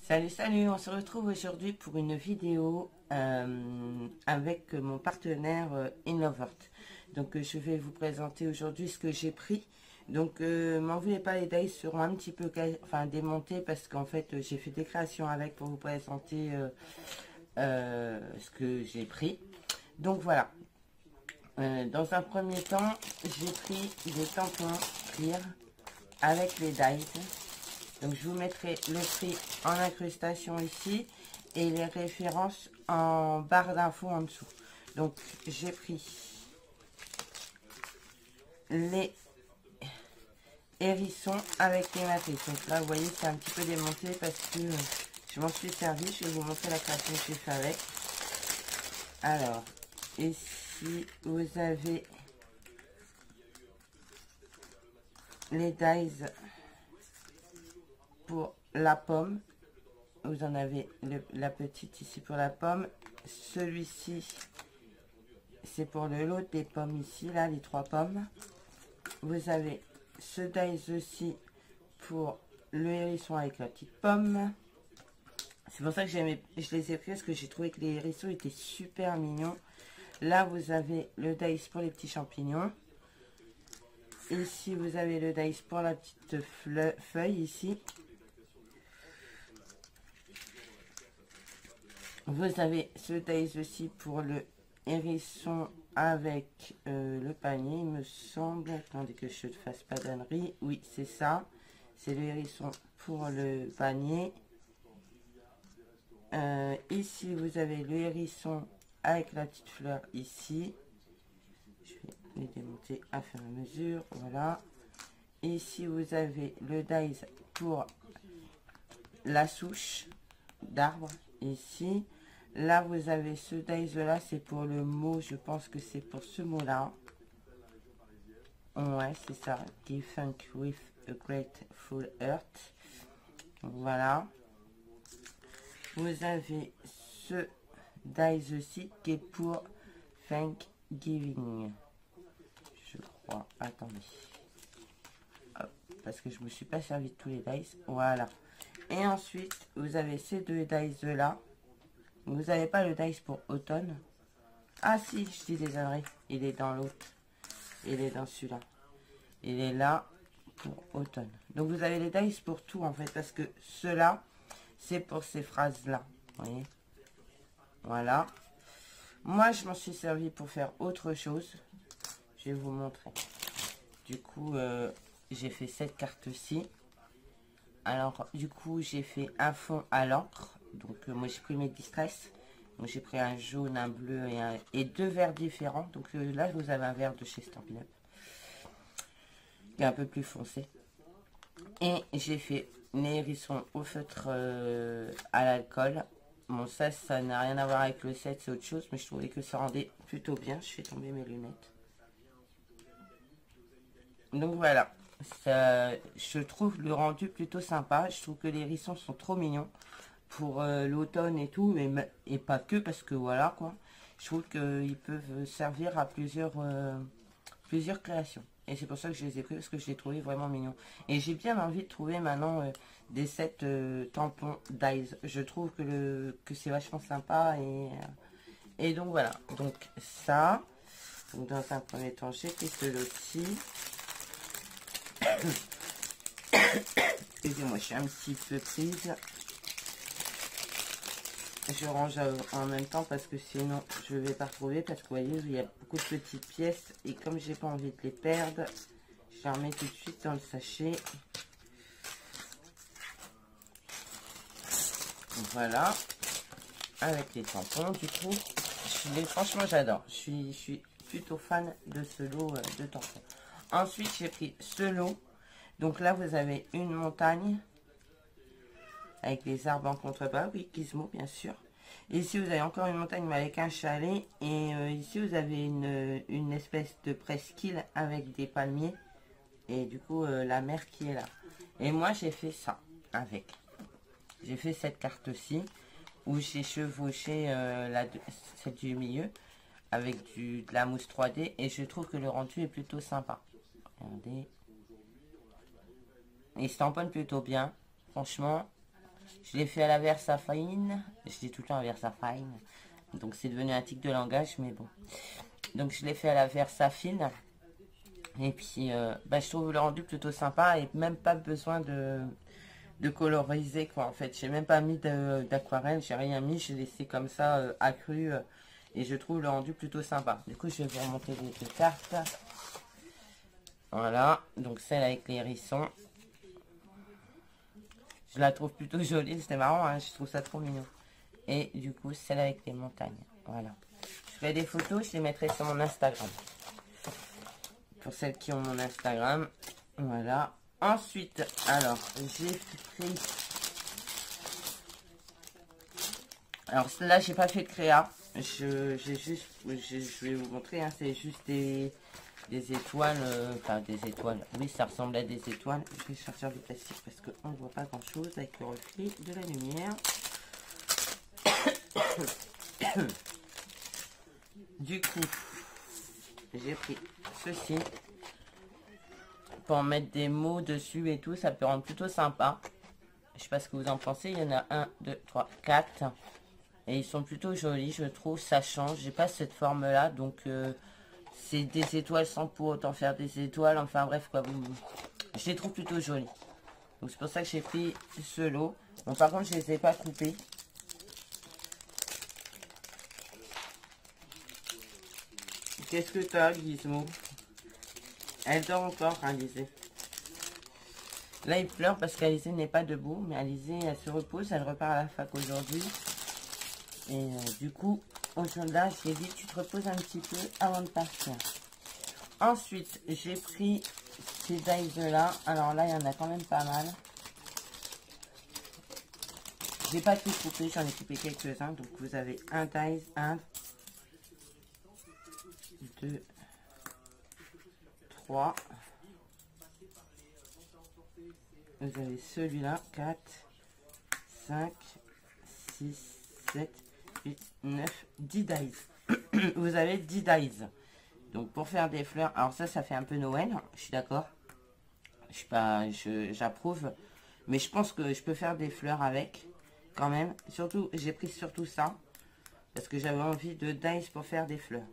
Salut, salut, on se retrouve aujourd'hui pour une vidéo avec mon partenaire Inlovert. Donc je vais vous présenter aujourd'hui ce que j'ai pris. Donc m'en voulez pas, les dice seront un petit peu démontés parce qu'en fait j'ai fait des créations avec pour vous présenter ce que j'ai pris. Donc voilà, dans un premier temps j'ai pris des tampons clear avec les dice. Donc je vous mettrai le prix en incrustation ici et les références en barre d'infos en dessous. Donc j'ai pris les hérissons avec les matrices. Donc là vous voyez c'est un petit peu démonté parce que je m'en suis servi. Je vais vous montrer la création que j'ai fait avec. Alors ici vous avez les dies pour la pomme. Vous en avez la petite ici pour la pomme. Celui-ci c'est pour le lot des pommes ici, là les 3 pommes. Vous avez ce dice aussi pour le hérisson avec la petite pomme. C'est pour ça que je les ai pris parce que j'ai trouvé que les hérissons étaient super mignons. Là vous avez le dice pour les petits champignons. Ici vous avez le dice pour la petite feuille ici. Vous avez ce dice aussi pour le hérisson avec le panier, il me semble. Attendez que je ne fasse pas d'ânerie. Oui, c'est ça. C'est le hérisson pour le panier. Ici, vous avez le hérisson avec la petite fleur ici. Je vais les démonter à fur et à mesure. Voilà. Ici, vous avez le dice pour la souche d'arbre ici. Là vous avez ce dice là, c'est pour le mot, je pense que c'est pour ce mot là. Ouais, c'est ça, give thank with a grateful heart. Voilà, vous avez ce dice aussi qui est pour Thanksgiving, je crois. Attendez, hop, parce que je me suis pas servi de tous les dice. Voilà, et ensuite vous avez ces 2 dice là. Vous n'avez pas le dice pour automne. Ah si, je dis des âneries. Il est dans l'autre. Il est dans celui-là. Il est là pour automne. Donc vous avez les dice pour tout en fait. Parce que ceux-là, c'est pour ces phrases-là. Vous voyez. Voilà. Moi, je m'en suis servi pour faire autre chose. Je vais vous montrer. Du coup, j'ai fait cette carte-ci. Alors, du coup, j'ai fait un fond à l'encre. Donc, moi, j'ai pris mes distress. Donc, j'ai pris un jaune, un bleu et 2 verts différents. Donc, là, vous avez un vert de chez Stampin' Up, qui est un peu plus foncé. Et j'ai fait les hérissons au feutre à l'alcool. Bon, ça n'a rien à voir avec le set, c'est autre chose. Mais je trouvais que ça rendait plutôt bien. Je fais tomber mes lunettes. Donc, voilà. Ça, je trouve le rendu plutôt sympa. Je trouve que les hérissons sont trop mignons pour l'automne et tout, et pas que, parce que voilà quoi. Je trouve qu'ils peuvent servir à plusieurs créations. Et c'est pour ça que je les ai pris, parce que je les trouvais vraiment mignons. Et j'ai bien envie de trouver maintenant des sets tampons dies. Je trouve que c'est vachement sympa. Et donc voilà. Donc ça. Donc dans un premier temps, j'ai pris celui-ci. Excusez-moi, je suis un petit peu prise. Je range en même temps parce que sinon je ne vais pas retrouver, parce que vous voyez il y a beaucoup de petites pièces et comme j'ai pas envie de les perdre, je les remets tout de suite dans le sachet. Voilà, avec les tampons. Du coup, franchement j'adore, je suis plutôt fan de ce lot de tampons. Ensuite j'ai pris ce lot. Donc là vous avez une montagne avec les arbres en contrebas, oui, Gizmo bien sûr. Et ici vous avez encore une montagne mais avec un chalet. Et ici vous avez une espèce de presqu'île avec des palmiers. Et du coup la mer qui est là. Et moi j'ai fait ça avec. J'ai fait cette carte-ci où j'ai chevauché celle du milieu avec de la mousse 3D. Et je trouve que le rendu est plutôt sympa. Regardez. Il se tamponne plutôt bien. Franchement, Je l'ai fait à la Versafine. Je dis tout le temps à Versafine. Donc c'est devenu un tic de langage, mais bon. Donc je l'ai fait à la Versafine. Et puis je trouve le rendu plutôt sympa et même pas besoin de coloriser quoi en fait. J'ai même pas mis d'aquarelle, j'ai rien mis, j'ai laissé comme ça accru et je trouve le rendu plutôt sympa. Du coup je vais vous remonter les deux cartes. Voilà, donc celle avec les hérissons. Je la trouve plutôt jolie, c'était marrant, hein, je trouve ça trop mignon. Et du coup celle avec les montagnes, voilà. Je ferai des photos, je les mettrai sur mon Instagram. Pour celles qui ont mon Instagram, voilà. Ensuite, alors, j'ai pris... Alors, là, j'ai pas fait de créa. Je vais vous montrer, hein, c'est juste des étoiles, enfin des étoiles. Oui, ça ressemble à des étoiles. Je vais sortir du plastique parce qu'on ne voit pas grand chose avec le reflet de la lumière. Du coup, j'ai pris ceci pour mettre des mots dessus et tout, ça peut rendre plutôt sympa. Je sais pas ce que vous en pensez, il y en a 1, 2, 3, 4 et ils sont plutôt jolis, je trouve, ça change. J'ai pas cette forme là, donc c'est des étoiles sans pour autant faire des étoiles, enfin bref quoi, je les trouve plutôt jolis. Donc c'est pour ça que j'ai pris ce lot. Bon, par contre je les ai pas coupés. Qu'est-ce que t'as, Gizmo? Elle dort encore, Alizé. Là, il pleure parce qu'Alizé n'est pas debout. Mais Alizé, elle se repose. Elle repart à la fac aujourd'hui. Et du coup, aujourd'hui, je lui ai dit, tu te reposes un petit peu avant de partir. Ensuite, j'ai pris ces dies-là. Alors là, il y en a quand même pas mal. J'ai pas tout coupé. J'en ai coupé quelques-uns. Donc, vous avez un dies, 1, 2, 3. Vous avez celui-là, 4, 5, 6, 7, 8, 9, 10 dies. Vous avez 10 dies. Donc pour faire des fleurs, alors ça fait un peu Noël, je suis d'accord. J'approuve. Mais je pense que je peux faire des fleurs avec, quand même. Surtout, j'ai pris surtout ça. Parce que j'avais envie de dies pour faire des fleurs.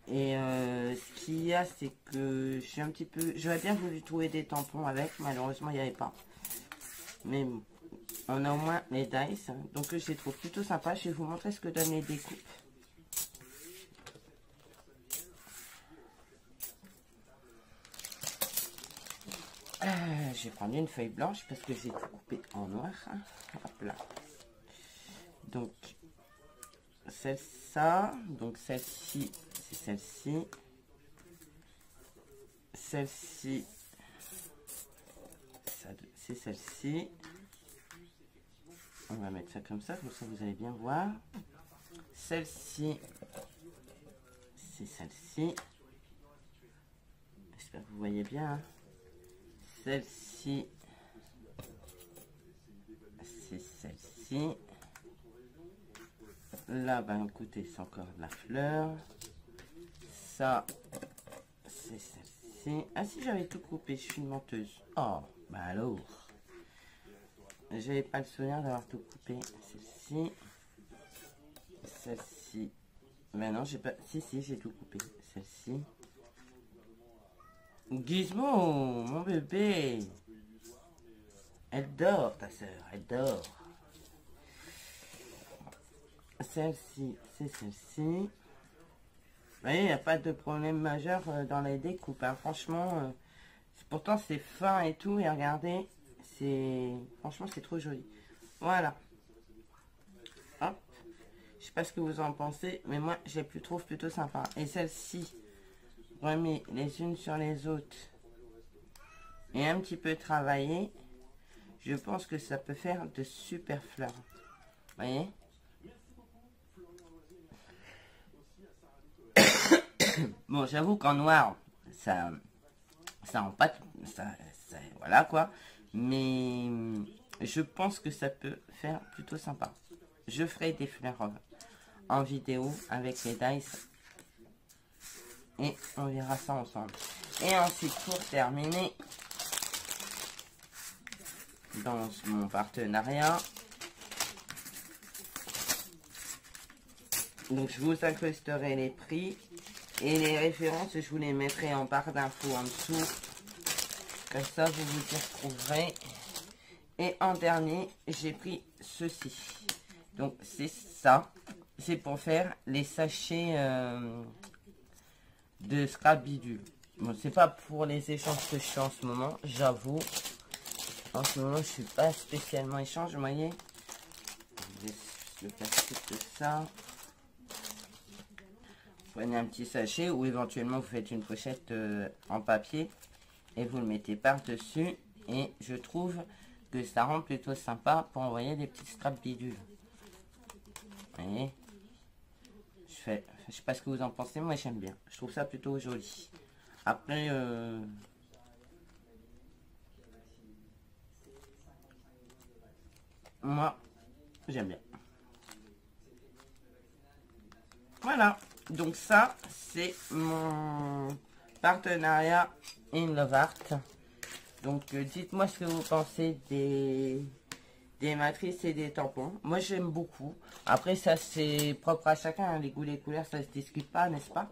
Et ce qu'il y a, c'est que je suis un petit peu... J'aurais bien voulu trouver des tampons avec. Malheureusement, il n'y avait pas. Mais bon, on a au moins les dice. Donc, je les trouve plutôt sympas. Je vais vous montrer ce que donnent les découpes. Je vais prendre une feuille blanche parce que j'ai tout coupé en noir. Hop là. Donc, ça. Donc, celle-ci, c'est celle-ci. Celle-ci, c'est celle-ci. On va mettre ça comme ça vous allez bien voir. Celle-ci, c'est celle-ci. J'espère que vous voyez bien. Hein. Celle-ci, c'est celle-ci. Là, ben écoutez, c'est encore de la fleur. Ça, c'est celle-ci. Ah si, j'avais tout coupé, je suis une menteuse. Oh, bah alors. J'avais pas le souvenir d'avoir tout coupé. Celle-ci. Celle-ci. Ben non, j'ai pas... Si, j'ai tout coupé. Celle-ci. Gizmo, mon bébé. Elle dort, ta soeur, elle dort. Celle-ci, c'est celle-ci. Vous voyez, il n'y a pas de problème majeur dans les découpes. Hein. Franchement, pourtant c'est fin et tout. Et regardez, franchement, c'est trop joli. Voilà. Hop. Je sais pas ce que vous en pensez, mais moi, je les trouve plutôt sympa. Et celle-ci, remis les unes sur les autres et un petit peu travaillé, je pense que ça peut faire de super fleurs. Vous voyez? Bon, j'avoue qu'en noir, ça rend pas... voilà quoi. Mais je pense que ça peut faire plutôt sympa. Je ferai des fleurs en vidéo avec les dice. Et on verra ça ensemble. Et ensuite, pour terminer, dans mon partenariat, Donc je vous incrusterai les prix et les références, je vous les mettrai en barre d'infos en dessous. Comme ça, vous vous y retrouverez. Et en dernier, j'ai pris ceci. Donc c'est ça. C'est pour faire les sachets de scrap bidule. Bon, c'est pas pour les échanges que je fais en ce moment, j'avoue. En ce moment, je suis pas spécialement échange, vous voyez. Le plastique de ça. Prenez un petit sachet ou éventuellement vous faites une pochette en papier et vous le mettez par-dessus. Et je trouve que ça rend plutôt sympa pour envoyer des petits scraps bidules. Vous voyez, je sais pas ce que vous en pensez, moi j'aime bien. Je trouve ça plutôt joli. Après, moi, j'aime bien. Voilà, donc ça, c'est mon partenariat In Love Art. Donc, dites-moi ce que vous pensez des matrices et des tampons. Moi, j'aime beaucoup. Après, ça, c'est propre à chacun. Hein. Les goûts, les couleurs, ça se discute pas, n'est-ce pas?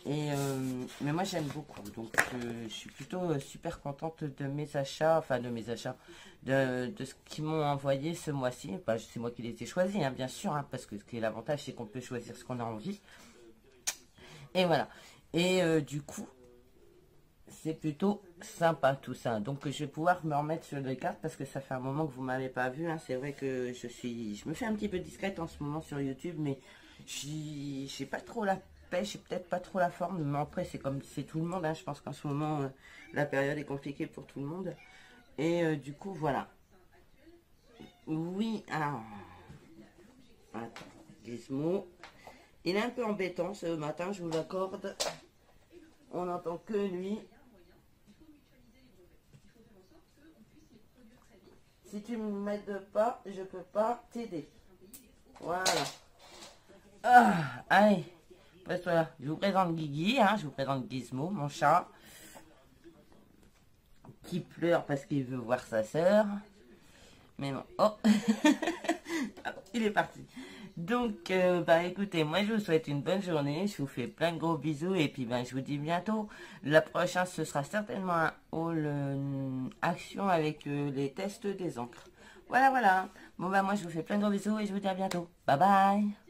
Et mais moi, j'aime beaucoup. Donc, je suis plutôt super contente de mes achats. Enfin, de mes achats. De ce qu'ils m'ont envoyé ce mois-ci. Bah, c'est moi qui les ai choisis, hein, bien sûr. Hein, parce que ce qui est l'avantage, c'est qu'on peut choisir ce qu'on a envie. Et voilà. Et du coup, c'est plutôt sympa tout ça. Donc je vais pouvoir me remettre sur les cartes parce que ça fait un moment que vous m'avez pas vu. Hein. C'est vrai que je me fais un petit peu discrète en ce moment sur YouTube, mais j'ai pas trop la pêche, j'ai peut-être pas trop la forme. Mais après c'est comme c'est tout le monde. Hein. Je pense qu'en ce moment la période est compliquée pour tout le monde. Et du coup voilà. Oui, alors attends, Gizmo. Il est un peu embêtant ce matin, je vous l'accorde. On n'entend que lui. Si tu ne m'aides pas, je peux pas t'aider. Voilà. Ah, allez, presse-toi là. Je vous présente Guigui, hein, je vous présente Gizmo, mon chat. Qui pleure parce qu'il veut voir sa sœur. Mais bon, oh, il est parti. Donc, bah écoutez, moi je vous souhaite une bonne journée. Je vous fais plein de gros bisous et puis ben je vous dis bientôt. La prochaine, ce sera certainement un haul action avec les tests des encres. Voilà, voilà. Bon bah moi je vous fais plein de gros bisous et je vous dis à bientôt. Bye bye.